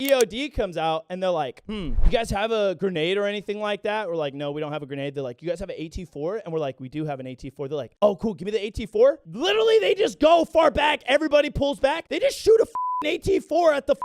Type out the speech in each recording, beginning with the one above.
EOD comes out and they're like, you guys have a grenade or anything like that? We're like, no, we don't have a grenade. They're like, you guys have an AT-4? And we're like, we do have an AT-4. They're like, oh, cool. Give me the AT-4. Literally, they just go far back. Everybody pulls back. They just shoot a AT-4 at the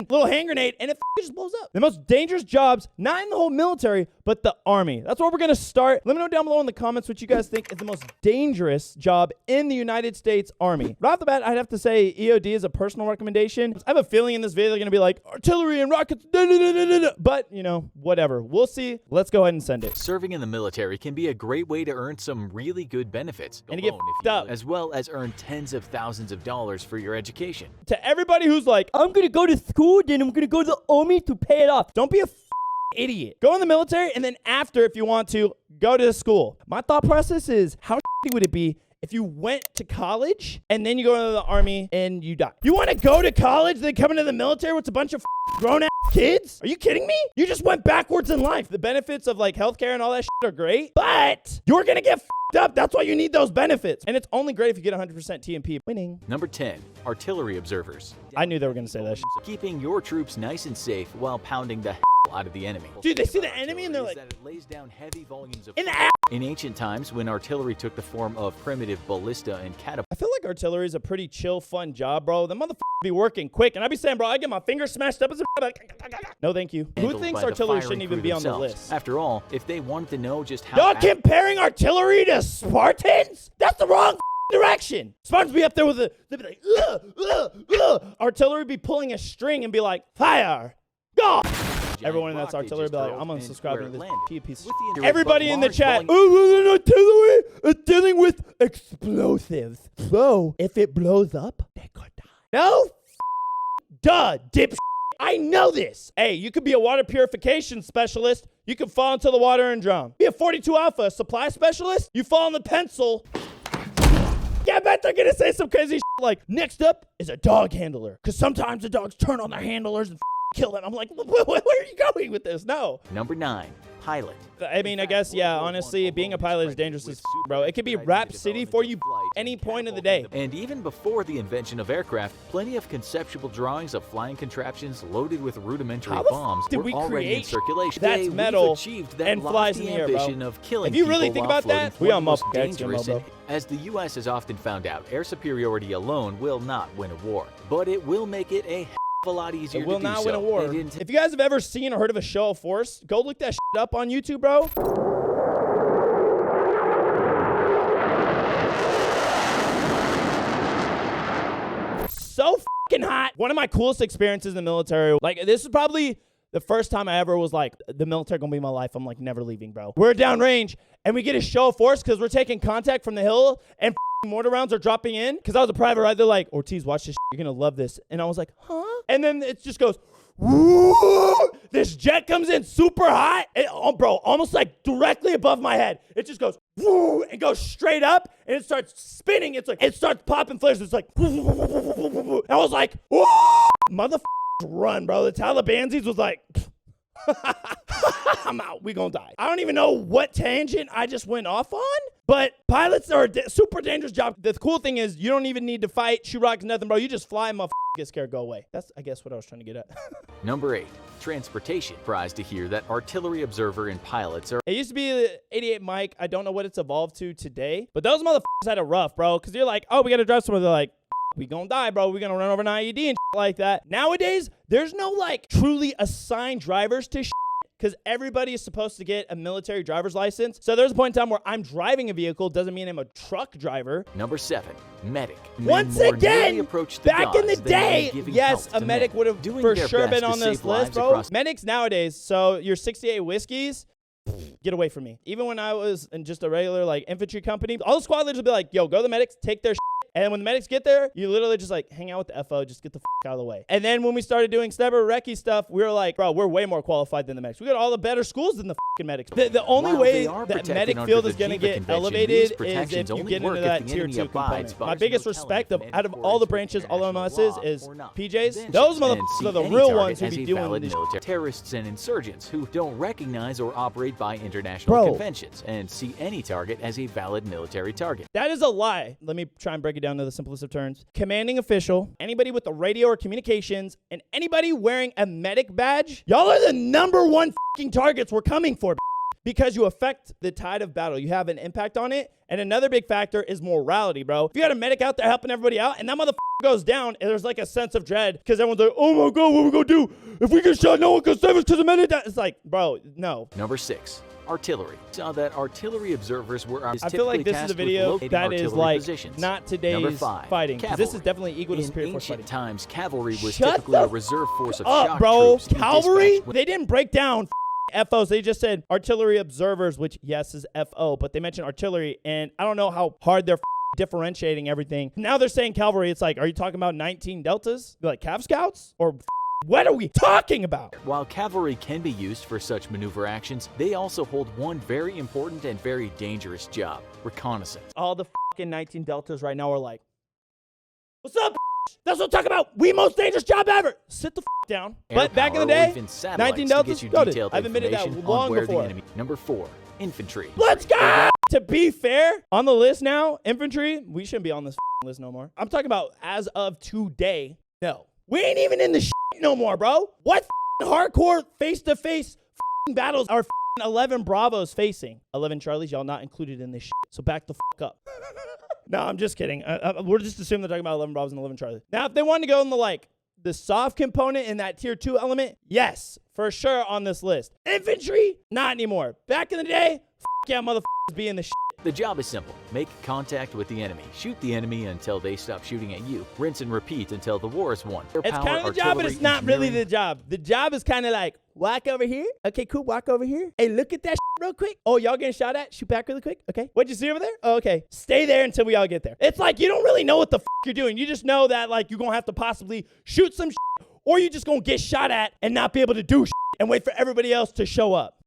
little hand grenade, and it just blows up. The most dangerous jobs, not in the whole military, but the Army. That's where we're going to start. Let me know down below in the comments what you guys think is the most dangerous job in the United States Army. Right off the bat, I'd have to say EOD is a personal recommendation. I have a feeling in this video they're going to be like, artillery and rockets, but, you know, whatever. We'll see. Let's go ahead and send it. Serving in the military can be a great way to earn some really good benefits, and to get up, as well as earn tens of thousands of dollars for your education. To everybody who's like, I'm going to go to school, then I'm going to go to the Army to pay it off. Don't be a idiot. Go in the military, and then after, if you want to, go to school. My thought process is, how would it be if you went to college and then you go into the Army and you die? You want to go to college, then come into the military with a bunch of grown-ass kids? Are you kidding me? You just went backwards in life. The benefits of like healthcare and all that are great, but you're going to get up. That's why you need those benefits. And it's only great if you get 100% TMP. Winning. Number 10, artillery observers. I knew they were going to say that. Keeping your troops nice and safe while pounding the out of the enemy. Dude, they see the enemy and they're like, that it lays down heavy volumes of in the ass. In ancient times, when artillery took the form of primitive ballista and catapult. I feel like artillery is a pretty chill, fun job, bro. The motherfucker be working quick, and I be saying, bro, I get my fingers smashed up as a like, no, thank you. Who thinks artillery shouldn't even be on the list? After all, if they wanted to know just how y'all comparing artillery to Spartans? That's the wrong direction. Spartans be up there with they'd be like, artillery be pulling a string and be like, fire, go. Everyone that's artillery be like, I'm unsubscribing to this piece. Everybody in the chat, artillery is dealing with explosives. So if it blows up, they could die. No, duh, dip. I know this. Hey, you could be a water purification specialist. You could fall into the water and drown. Be a 42 Alpha supply specialist. You fall in the pencil. Yeah, I bet they're gonna say some crazy shit like, next up is a dog handler. Because sometimes the dogs turn on their handlers and kill them. I'm like, where are you going with this? No. Number 9, pilot. I mean, I guess, yeah, honestly, being a pilot is dangerous as bro. It could be Rap City for you any point of the day. And even before the invention of aircraft, plenty of conceptual drawings of flying contraptions loaded with rudimentary bombs were already in circulation. That's metal achieved that and flies in the air, bro. Of killing if you really think about that, we on most dangerous. As the U.S. has often found out, air superiority alone will not win a war, but it will make it a lot easier. It will not win a war. If you guys have ever seen or heard of a show of force, go look that shit up on YouTube, bro. So fucking hot. One of my coolest experiences in the military. Like, this is probably the first time I ever was like, the military gonna be my life. I'm like, never leaving, bro. We're downrange and we get a show of force because we're taking contact from the hill and mortar rounds are dropping in. Because I was a private, right? They're like, Ortiz, watch this shit. You're gonna love this. And I was like, huh? And then it just goes, woo! This jet comes in super hot. Bro, almost like directly above my head. It just goes, woo, and goes straight up, and it starts spinning. It's like, it starts popping flares. It's like, and I was like, woo! Motherfuckers run, bro. The Talibanese was like, I'm out. We gonna die. I don't even know what tangent I just went off on, but pilots are a super dangerous job. The cool thing is you don't even need to fight, shoot rockets, nothing, bro. You just fly, motherfucker, get scared, go away. That's, I guess, what I was trying to get at. Number 8, transportation. Surprised to hear that artillery observer and pilots are... It used to be the 88 Mike. I don't know what it's evolved to today, but those motherfuckers had it rough, bro, because you're like, oh, we got to drive somewhere. They're like, we gonna die, bro. We gonna run over an IED and shit like that. Nowadays, there's no like truly assigned drivers to shit because everybody is supposed to get a military driver's license. So there's a point in time where I'm driving a vehicle. Doesn't mean I'm a truck driver. Number 7, medic. Once again, back in the day, yes, a medic would have for sure been on this list, bro. Medics nowadays, so your 68 whiskeys, get away from me. Even when I was in just a regular like infantry company, all the squad leaders would be like, yo, go to the medics, take their shit. And when the medics get there, you literally just like hang out with the FO, just get the out of the way. And then when we started doing sniper recce stuff, we were like, bro, we're way more qualified than the medics. We got all the better schools than the medics. The only way that medic field is going to get elevated is if you get into that tier 2 component. My biggest respect of out of all the branches, all MSs is PJs. Those motherfuckers are the real ones who be doing this. Terrorists and insurgents who don't recognize or operate by international conventions and see any target as a valid military target. That is a lie. Let me try and break it it down to the simplest of terms. Commanding official, anybody with the radio or communications, and anybody wearing a medic badge. Y'all are the number one fucking targets we're coming for, because you affect the tide of battle. You have an impact on it. And another big factor is morality, bro. If you got a medic out there helping everybody out and that motherfucker goes down, and there's like a sense of dread because everyone's like, oh my God, what are we gonna do? If we get shot, no one can save us because the medic died. It's like, bro, no. Number 6. Artillery. Saw that artillery observers were I feel like this is a video that is like positions. Not today's fighting. This is definitely equal to superior force fighting. In ancient times, cavalry was typically a reserve force of shock bro. troops. Cavalry? They didn't break down FOs. They just said artillery observers, which yes is FO, but they mentioned artillery, and I don't know how hard they're differentiating everything. Now they're saying cavalry. It's like, are you talking about 19 deltas? They're like Cav Scouts? Or what are we talking about? While cavalry can be used for such maneuver actions, they also hold one very important and very dangerous job: reconnaissance. All the fucking 19 deltas right now are like, what's up? That's what I'm talking about. We most dangerous job ever. Sit the down. But back in the day, 19 deltas, I've admitted that long before. Number 4, infantry. Let's go! To be fair, on the list now, infantry, we shouldn't be on this list no more. I'm talking about as of today. No. We ain't even in the no more, bro. What hardcore face-to-face battles are 11 Bravos facing? 11 Charlies, y'all not included in this shit. So back the up. No, I'm just kidding. We're just assuming they're talking about 11 Bravos and 11 Charlies. Now, if they wanted to go in the soft component in that tier 2 element, yes, for sure on this list. Infantry, not anymore. Back in the day, yeah, motherfuckers be in the shit. The job is simple. Make contact with the enemy. Shoot the enemy until they stop shooting at you. Rinse and repeat until the war is won. It's kind of the job, but it's not really the job. The job is kind of like, walk over here. Okay, cool, walk over here. Hey, look at that real quick. Oh, y'all getting shot at? Shoot back really quick. Okay. What'd you see over there? Oh, okay. Stay there until we all get there. It's like you don't really know what the you're doing. You just know that like you're going to have to possibly shoot some or you're just going to get shot at and not be able to do and wait for everybody else to show up.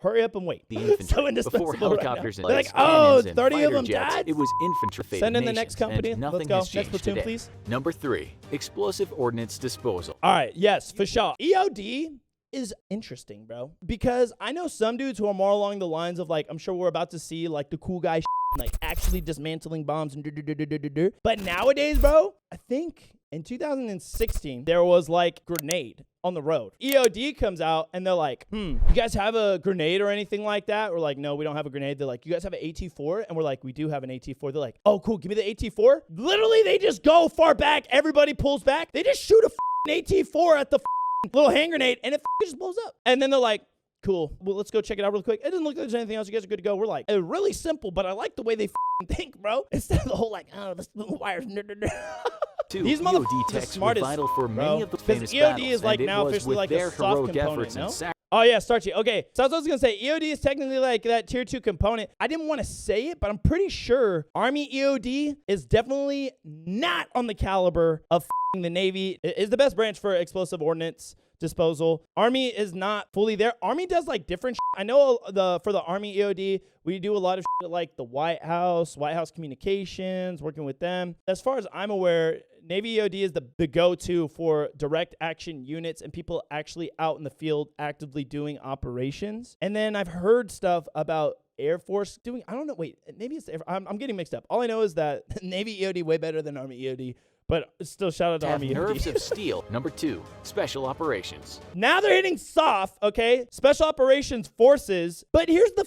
Hurry up and wait. The infantry. So indispensable before helicopters right and like, oh, 30 of them jets, died? It was infantry. Send in the next company. Let's go. Next platoon, today. please. Number 3, explosive ordnance disposal. All right, yes, for sure. EOD is interesting, bro, because I know some dudes who are more along the lines of like, I'm sure we're about to see like the cool guy like actually dismantling bombs and but nowadays, bro, I think in 2016 there was like grenade on the road. EOD comes out and they're like, you guys have a grenade or anything like that? We're like, no, we don't have a grenade. They're like, you guys have an AT4? And we're like, we do have an AT4. They're like, oh, cool, give me the AT4. Literally, they just go far back. Everybody pulls back. They just shoot a AT4 at the little hand grenade and it just blows up. And then they're like, cool, well, let's go check it out real quick. It doesn't look like there's anything else. You guys are good to go. We're like, it's really simple, but I like the way they think, bro. Instead of the whole like, oh, this little wires. These motherfuckers are vital for many of the famous EOD battles, is like now officially like a soft component, no? Oh yeah, Starchy. Okay, so I was gonna say EOD is technically like that tier 2 component. I didn't want to say it, but I'm pretty sure Army EOD is definitely not on the caliber of the Navy. It is the best branch for explosive ordnance disposal. Army is not fully there. Army does like different I know for the Army EOD, we do a lot of like the White House communications, working with them. As far as I'm aware, Navy EOD is the go-to for direct action units and people actually out in the field actively doing operations. And then I've heard stuff about Air Force doing, I don't know, wait, maybe it's, I'm getting mixed up. All I know is that Navy EOD way better than Army EOD. But still, shout out to Army nerves of steel. Number 2, special operations. Now they're hitting soft, okay? Special operations forces. But here's the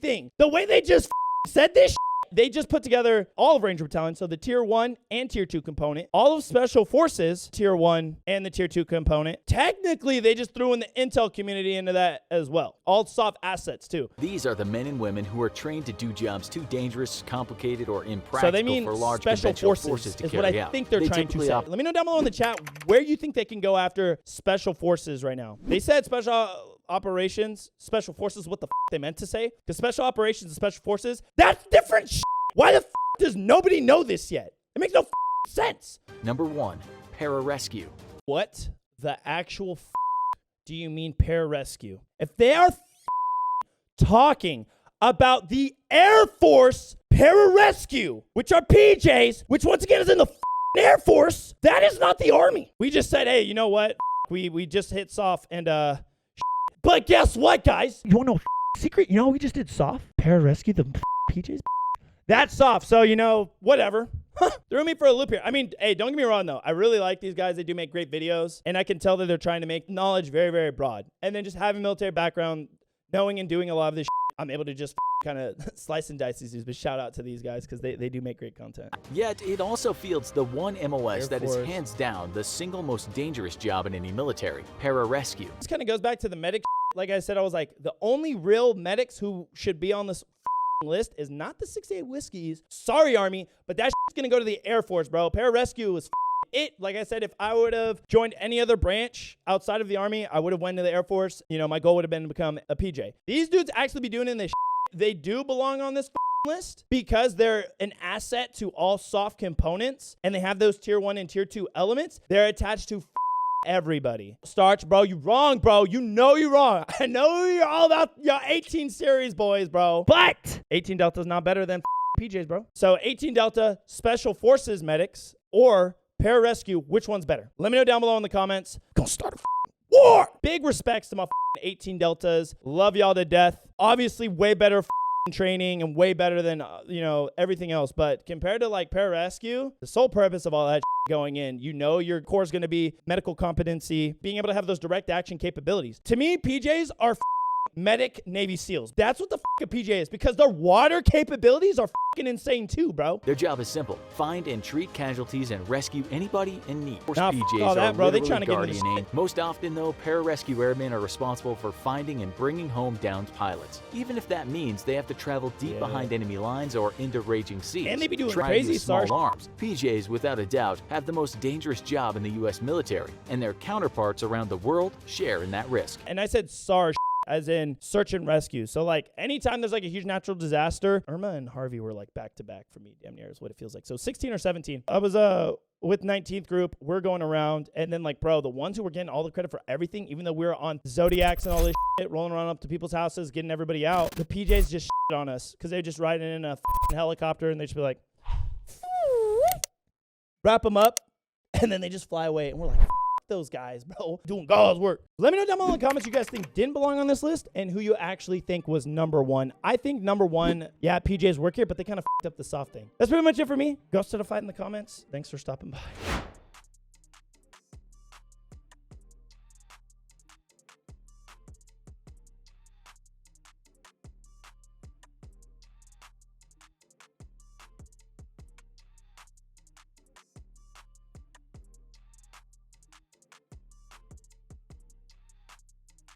thing. The way they just said this they just put together all of Ranger Battalion, so the Tier 1 and Tier 2 component. All of Special Forces, Tier 1 and the Tier 2 component. Technically, they just threw in the intel community into that as well. All soft assets, too. These are the men and women who are trained to do jobs too dangerous, complicated, or impractical for large Special Forces to is carry what I out. think they're trying to say. Let me know down below in the chat where you think they can go after Special Forces right now. They said Special Operations, Special Forces, what the they meant to say? Because Special Operations and Special Forces, that's different Why the does nobody know this yet? It makes no sense. Number 1, Pararescue. What the actual do you mean Pararescue? If they are talking about the Air Force Pararescue, which are PJs, which once again is in the Air Force, that is not the Army. We just said, hey, you know what? We just hit soft and but guess what, guys? You want to know secret? You know we just did soft? Pararescue, the PJs? That's soft. So, you know, whatever. Threw me for a loop here. I mean, hey, don't get me wrong, though. I really like these guys. They do make great videos. And I can tell that they're trying to make knowledge very, very broad. And then just having military background, knowing and doing a lot of this I'm able to just kind of slice and dice these dudes. But shout out to these guys because they do make great content. Yet, it also fields the one MOS that is hands down the single most dangerous job in any military, pararescue. This kind of goes back to the medic. Like I said, I was like, the only real medics who should be on this list is not the 68 Whiskeys. Sorry, Army, but that shit's gonna go to the Air Force, bro. Pararescue was it. Like I said, if I would have joined any other branch outside of the Army, I would have went to the Air Force. You know, my goal would have been to become a PJ. These dudes actually be doing in this shit. They do belong on this list because they're an asset to all soft components and they have those tier 1 and tier 2 elements. They're attached to everybody. Starch, bro, you wrong, bro. You know you're wrong. I know you're all about your 18 series, boys, bro. But 18 Delta is not better than PJs, bro. So 18 Delta, Special Forces medics, or Pararescue, which one's better? Let me know down below in the comments. Gonna start a war. Big respects to my 18 Deltas. Love y'all to death. Obviously, way better training and way better than, you know, everything else. But compared to like Pararescue, the sole purpose of all that going in, you know, your core is going to be medical competency, being able to have those direct action capabilities. To me, PJs are medic Navy SEALs. That's what the a PJ is, because their water capabilities are insane too, bro. Their job is simple: find and treat casualties and rescue anybody in need. Nah, PJs that, are bro. They literally trying to get guardian angels. Most often, though, pararescue airmen are responsible for finding and bringing home downed pilots, even if that means they have to travel deep behind enemy lines or into raging seas. And they be doing Trying crazy with small arms. PJs, without a doubt, have the most dangerous job in the U.S. military, and their counterparts around the world share in that risk. And I said SAR as in search and rescue. So like anytime there's like a huge natural disaster, Irma and Harvey were like back to back for me, damn near is what it feels like. So 16 or 17, I was with 19th group, we're going around, and then like, bro, the ones who were getting all the credit for everything, even though we were on Zodiacs and all this shit, rolling around up to people's houses, getting everybody out, the PJs just shit on us because they just riding in a helicopter and they just be like, wrap them up, and then they just fly away, and we're like, those guys, bro, doing God's work. Let me know down below in the comments you guys think didn't belong on this list and who you actually think was number one. I think number one, yeah, PJs work here, but they kind of up the soft thing. That's pretty much it for me. Go start a fight in the comments. Thanks for stopping by.